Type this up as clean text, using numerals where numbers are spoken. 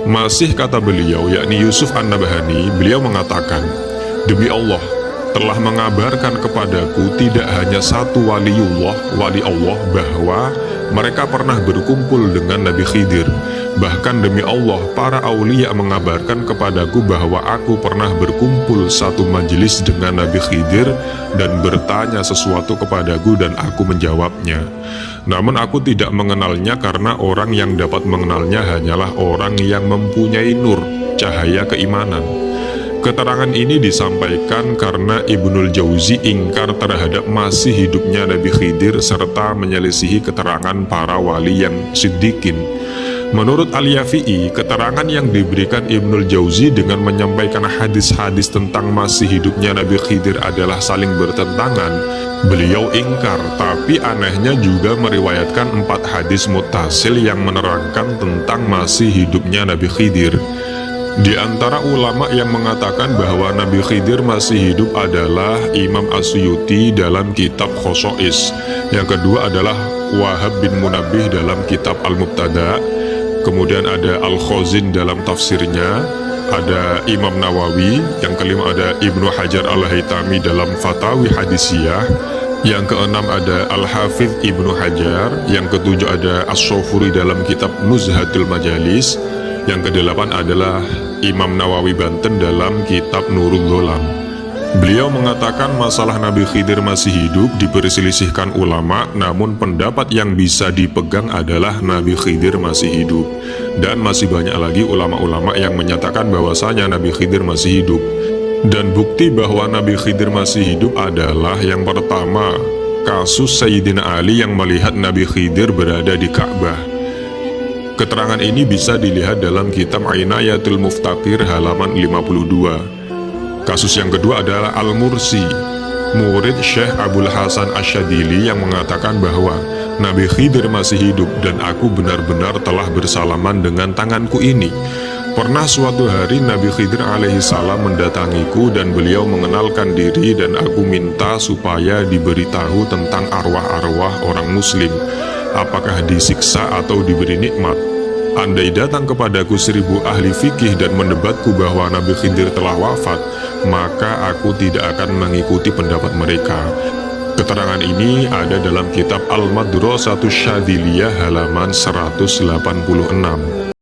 Masih kata beliau, yakni Yusuf An-Nabhani, beliau mengatakan, "Demi Allah, telah mengabarkan kepadaku tidak hanya satu wali Allah, bahwa mereka pernah berkumpul dengan Nabi Khidir. Bahkan demi Allah, para aulia mengabarkan kepadaku bahwa aku pernah berkumpul satu majelis dengan Nabi Khidir dan bertanya sesuatu kepadaku dan aku menjawabnya. Namun aku tidak mengenalnya karena orang yang dapat mengenalnya hanyalah orang yang mempunyai nur, cahaya keimanan." Keterangan ini disampaikan karena Ibnul Jauzi ingkar terhadap masih hidupnya Nabi Khidir serta menyelisihi keterangan para wali yang siddiqin. Menurut Al-Yafi'i, keterangan yang diberikan Ibnul Jauzi dengan menyampaikan hadis-hadis tentang masih hidupnya Nabi Khidir adalah saling bertentangan. Beliau ingkar, tapi anehnya juga meriwayatkan 4 hadis muttasil yang menerangkan tentang masih hidupnya Nabi Khidir. Di antara ulama yang mengatakan bahwa Nabi Khidir masih hidup adalah Imam As-Suyuti dalam kitab Khosois. Yang kedua adalah Wahab bin Munabbih dalam kitab Al-Mubtada. Kemudian ada Al-Khazin dalam tafsirnya, ada Imam Nawawi. Yang kelima ada Ibnu Hajar Al-Haytami dalam Fatawi Hadisiyah. Yang keenam ada Al-Hafidh Ibnu Hajar. Yang ketujuh ada As-Sofuri dalam kitab Nuzhatul Majalis. Yang kedelapan adalah Imam Nawawi Banten dalam kitab Nurul Dholam. Beliau mengatakan masalah Nabi Khidir masih hidup diperselisihkan ulama, namun pendapat yang bisa dipegang adalah Nabi Khidir masih hidup. Dan masih banyak lagi ulama-ulama yang menyatakan bahwasanya Nabi Khidir masih hidup. Dan bukti bahwa Nabi Khidir masih hidup adalah yang pertama, kasus Sayyidina Ali yang melihat Nabi Khidir berada di Ka'bah. Keterangan ini bisa dilihat dalam kitab Ainayatul Muftaqir halaman 52. Kasus yang kedua adalah Al-Mursi, murid Syekh Abul Hasan Asyadili, yang mengatakan bahwa Nabi Khidir masih hidup dan aku benar-benar telah bersalaman dengan tanganku ini. Pernah suatu hari Nabi Khidir alaihissalam mendatangiku dan beliau mengenalkan diri dan aku minta supaya diberitahu tentang arwah-arwah orang muslim, apakah disiksa atau diberi nikmat. Andai datang kepadaku 1000 ahli fikih dan mendebatku bahwa Nabi Khidir telah wafat, maka aku tidak akan mengikuti pendapat mereka. Keterangan ini ada dalam kitab Al-Madrasatus Syadziliyah halaman 186.